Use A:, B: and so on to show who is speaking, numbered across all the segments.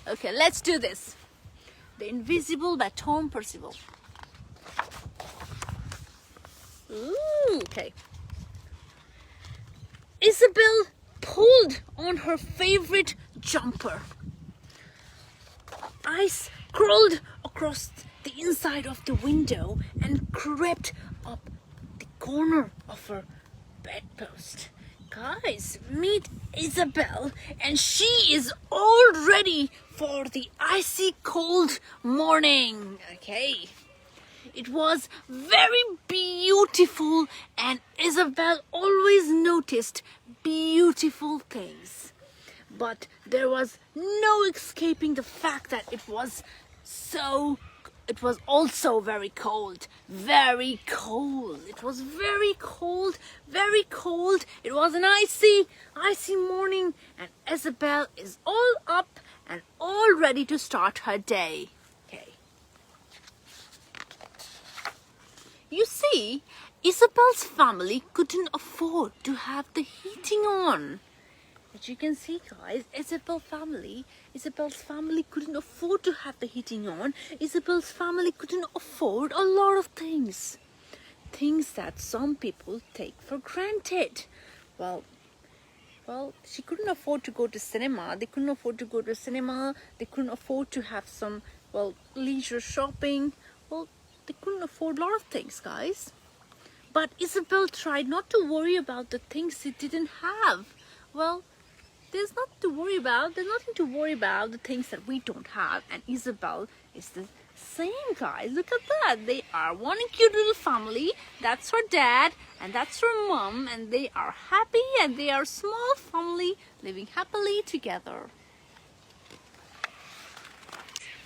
A: Okay, let's do this. The Invisible by Tom Percival. Ooh, okay. Isabel pulled on her favorite jumper. Ice crawled across the inside of the window and crept up the corner of her bedpost. Guys, meet Isabel, and she is all ready for the icy cold morning. Okay. It was very beautiful, and Isabel always noticed beautiful things. But there was no escaping the fact that it was also very cold. Very cold. It was very cold, very cold. It was an icy morning, and Isabel is all up and all ready to start her day. Okay. You see, Isabel's family couldn't afford to have the heating on. As you can see, guys, Isabel's family couldn't afford to have the heating on. Isabel's family couldn't afford a lot of things. Things that some people take for granted. Well, she couldn't afford to go to cinema. They couldn't afford to go to cinema. They couldn't afford to have some, leisure shopping. They couldn't afford a lot of things, guys. But Isabel tried not to worry about the things they didn't have. There's nothing to worry about. There's nothing to worry about the things that we don't have. And Isabel is the same, guys. Look at that. They are one cute little family. That's her dad and that's her mom. And they are happy, and they are a small family living happily together.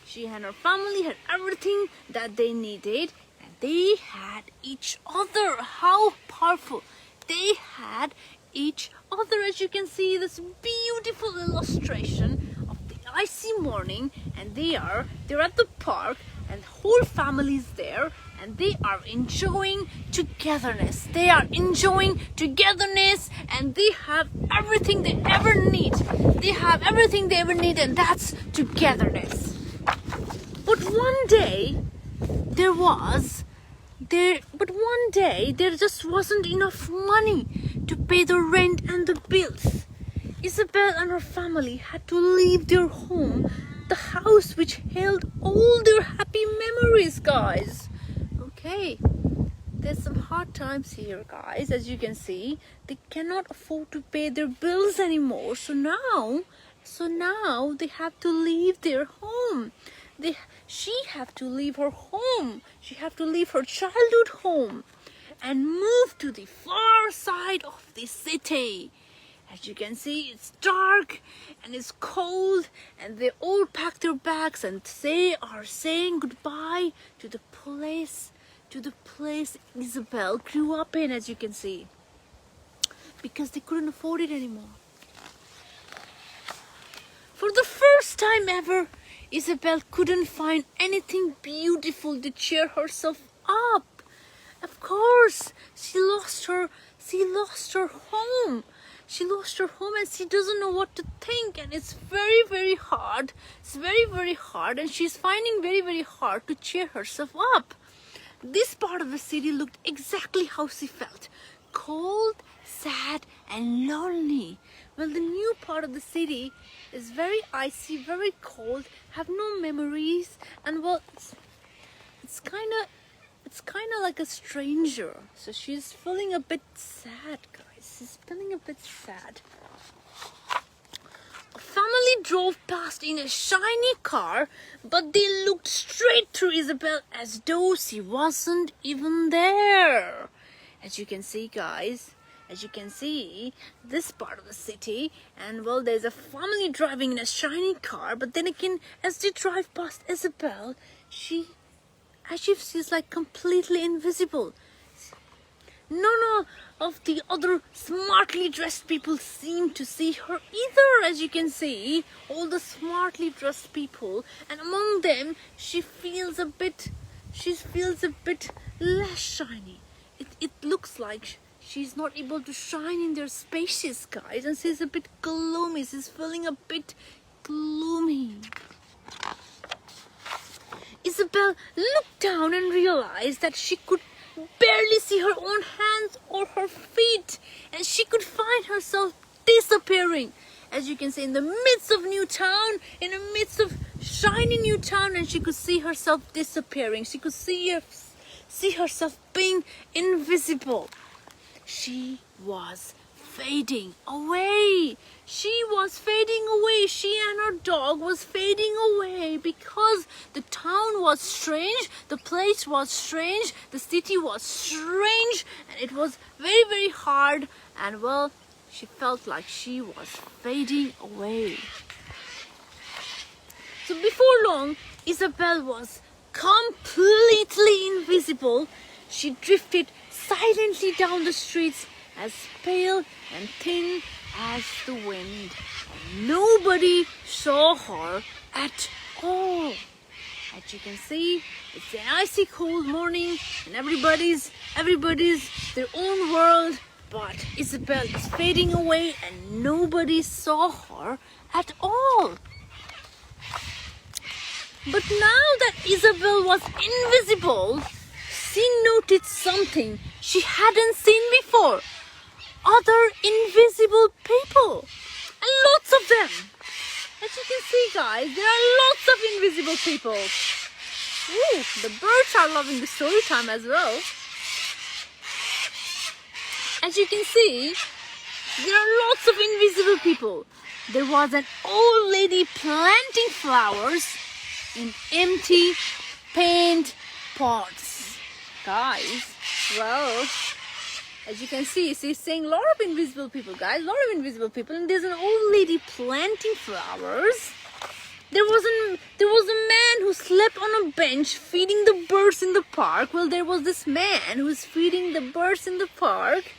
A: She and her family had everything that they needed, and they had each other. How powerful. They had each other. As you can see, this beautiful illustration of the icy morning, and they're at the park, and the whole family is there, and they are enjoying togetherness. They are enjoying togetherness, and they have everything they ever need. They have everything they ever need, and that's togetherness. But one day there just wasn't enough money to pay the rent and the bills. Isabel and her family had to leave their home, the house which held all their happy memories, guys. Okay, there's some hard times here, guys. As you can see, they cannot afford to pay their bills anymore. So now they have to leave their home. She have to leave her home. She have to leave her childhood home and move to the far side of the city. As you can see, it's dark and it's cold, and they all pack their bags, and they are saying goodbye to the place Isabel grew up in, as you can see, because they couldn't afford it anymore. For the first time ever, Isabel couldn't find anything beautiful to cheer herself up. Of course, she lost her home. She lost her home, and she doesn't know what to think, and it's very, very hard. It's very, very hard, and she's finding very, very hard to cheer herself up. This part of the city looked exactly how she felt. Cold, sad, and lonely. Well, the new part of the city is very icy, very cold, have no memories, and it's kind of like a stranger. So she's feeling a bit sad, guys. She's feeling a bit sad. A family drove past in a shiny car, but they looked straight through Isabel as though she wasn't even there. As you can see, guys, this part of the city, and there's a family driving in a shiny car, but then again, as they drive past Isabel, as if she's like completely invisible. None of the other smartly dressed people seem to see her either. As you can see, all the smartly dressed people, and among them, she feels a bit less shiny. It looks like she's not able to shine in their spaces, guys, and she's a bit gloomy. She's feeling a bit gloomy. Isabel looked down and realized that she could barely see her own hands or her feet, and she could find herself disappearing. As you can see, in the midst of new town, in the midst of shiny new town, and she could see herself disappearing. She could see herself being invisible. She was fading away. She was fading away. She and her dog was fading away because the town was strange, the place was strange, the city was strange, and it was very, very hard. And well, she felt like she was fading away. So before long, Isabel was completely invisible. She drifted silently down the streets, as pale and thin as the wind. And nobody saw her at all. As you can see, it's an icy cold morning, and everybody's their own world. But Isabel is fading away, and nobody saw her at all. But now that Isabel was invisible, she noticed something she hadn't seen before. Other invisible people, and lots of them. As you can see, guys, there are lots of invisible people. Ooh, the birds are loving the story time as well. As you can see, there are lots of invisible people. There was an old lady planting flowers in empty paint pots. Guys, well, as you can see, she's saying a lot of invisible people, guys, a lot of invisible people. And there's an old lady planting flowers. There was a man who slept on a bench feeding the birds in the park. Well, there was this man who was feeding the birds in the park.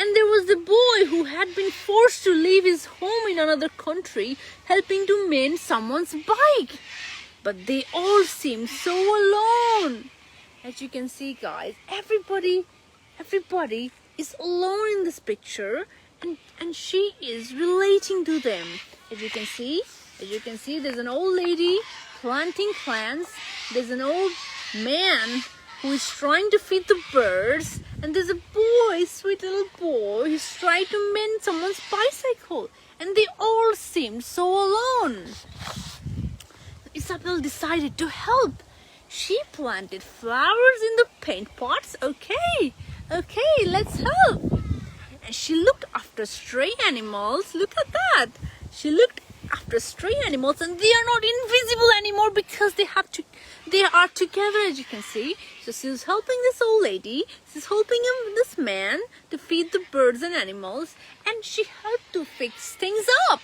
A: And there was the boy who had been forced to leave his home in another country, helping to mend someone's bike. But they all seemed so alone. As you can see, guys, everybody is alone in this picture, and she is relating to them. As you can see, there's an old lady planting plants. There's an old man who is trying to feed the birds, and there's a boy, sweet little boy, who's trying to mend someone's bicycle, and they all seemed so alone. Isabel decided to help. She planted flowers in the paint pots. Okay, let's help. And she looked after stray animals. Look at that. She looked after stray animals, and they are not invisible anymore because they are together, as you can see. So she's helping this old lady. She's helping this man to feed the birds and animals, and she helped to fix things up.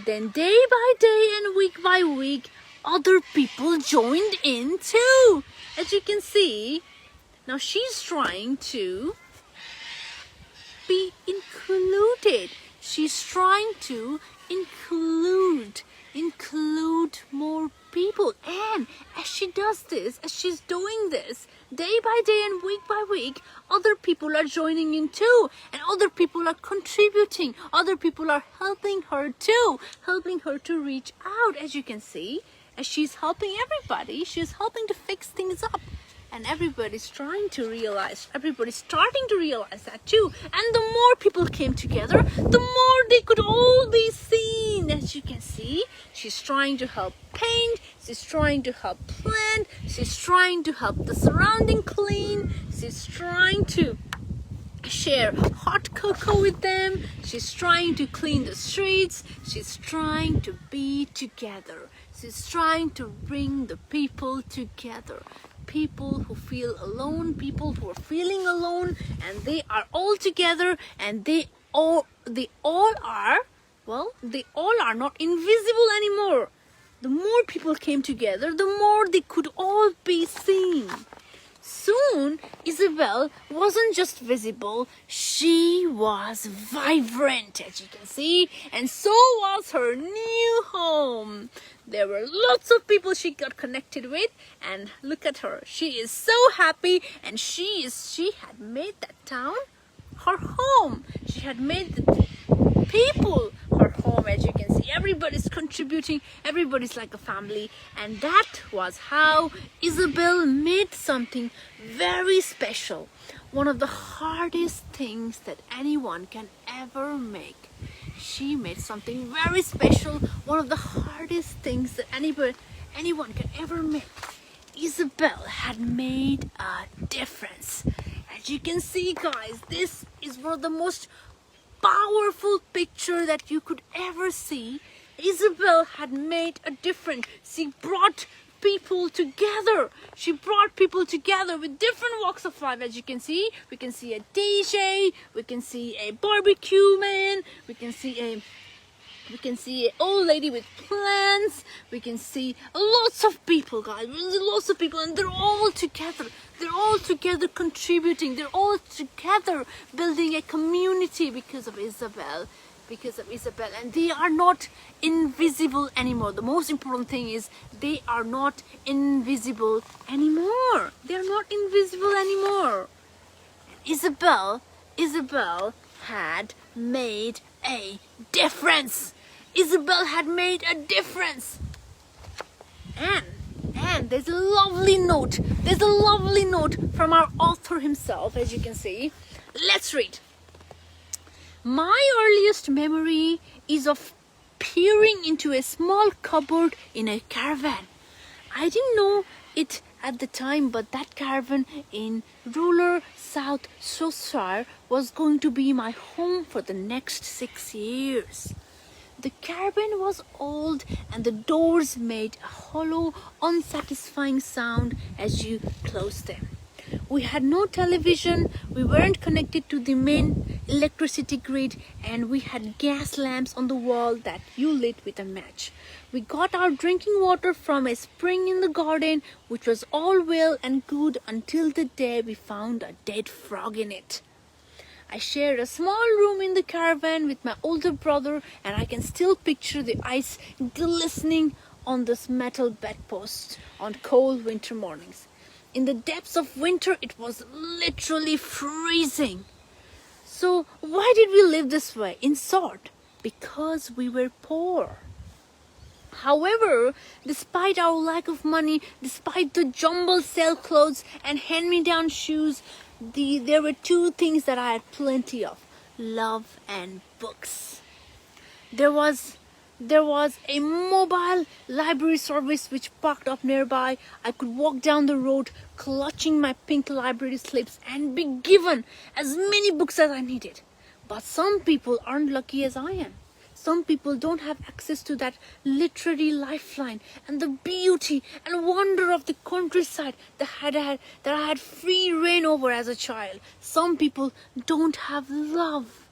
A: Then day by day and week by week, other people joined in too. As you can see, now she's trying to be included. She's trying to include more people. And as she does this, as she's doing this, day by day and week by week, other people are joining in too, and other people are contributing. Other people are helping her too, helping her to reach out. As you can see, as she's helping everybody, she's helping to fix things up. And everybody's starting to realize that too. And the more people came together, the more they could all be seen. As you can see, she's trying to help paint, she's trying to help plant, she's trying to help the surrounding clean, she's trying to share hot cocoa with them, she's trying to clean the streets, she's trying to be together, she's trying to bring the people together. People who feel alone, people who are feeling alone, and they are all together, and they all are not invisible anymore. The more people came together, the more they could all be seen. Soon, Isabel wasn't just visible, she was vibrant, as you can see, and so was her new home. There were lots of people she got connected with, and look at her. She is so happy, and she had made that town her home. She had made people her home. As you can see, everybody's contributing, everybody's like a family. And that was how Isabel made something very special. One of the hardest things that anyone can ever make. She made something very special. One of the hardest things that anyone can ever make. Isabel had made a difference. As you can see, guys, this is one of the most powerful picture that you could ever see. Isabel had made a difference. She brought people together. She brought people together with different walks of life. As you can see, we can see a DJ, we can see a barbecue man, we can see an old lady with plants, we can see lots of people, guys, lots of people, and they're all together. They're all together contributing. They're all together building a community because of Isabel. And they are not invisible anymore. The most important thing is they are not invisible anymore. They are not invisible anymore. Isabel had made a difference. Isabel had made a difference. And there's a lovely note. There's a lovely note from our author himself, as you can see. Let's read. My earliest memory is of peering into a small cupboard in a caravan. I didn't know it at the time, but that caravan in rural South Shropshire was going to be my home for the next 6 years. The caravan was old and the doors made a hollow, unsatisfying sound as you closed them. We had no television, we weren't connected to the main electricity grid, and we had gas lamps on the wall that you lit with a match. We got our drinking water from a spring in the garden, which was all well and good until the day we found a dead frog in it. I shared a small room in the caravan with my older brother, and I can still picture the ice glistening on this metal bedpost on cold winter mornings. In the depths of winter, it was literally freezing. So why did we live this way? In short, because we were poor. However, despite our lack of money, despite the jumbled sale clothes and hand-me-down shoes, there were two things that I had plenty of: love and books. There was a mobile library service which parked up nearby. I could walk down the road clutching my pink library slips and be given as many books as I needed. But some people aren't lucky as I am. Some people don't have access to that literary lifeline and the beauty and wonder of the countryside that I had free reign over as a child. Some people don't have love.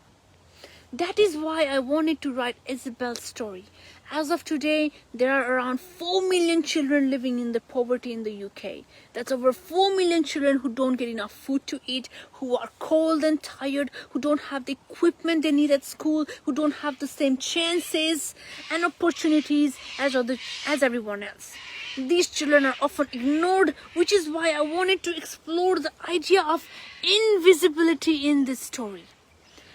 A: That is why I wanted to write Isabel's story. As of today, there are around 4 million children living in the poverty in the UK. That's over 4 million children who don't get enough food to eat, who are cold and tired, who don't have the equipment they need at school, who don't have the same chances and opportunities as everyone else. These children are often ignored, which is why I wanted to explore the idea of invisibility in this story.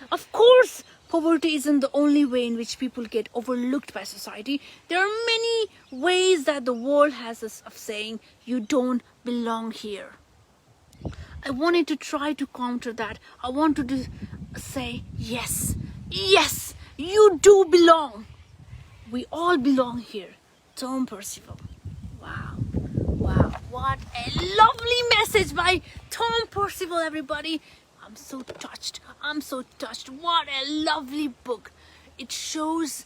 A: Of course, poverty isn't the only way in which people get overlooked by society. There are many ways that the world has of saying, you don't belong here. I wanted to try to counter that. I wanted to say, yes, you do belong. We all belong here. Tom Percival. Wow, what a lovely message by Tom Percival, everybody. I'm so touched. What a lovely book. It shows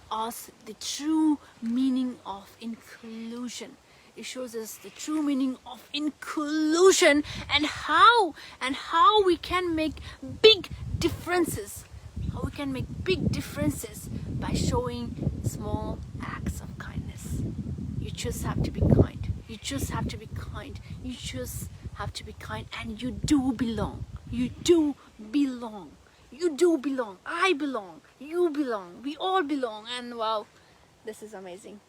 A: us the true meaning of inclusion. It shows us the true meaning of inclusion and how we can make big differences. How we can make big differences by showing small acts of kindness. You just have to be kind. You just have to be kind. You just have to be kind, and you do belong. You do belong. You do belong. I belong. You belong. We all belong. And wow, this is amazing.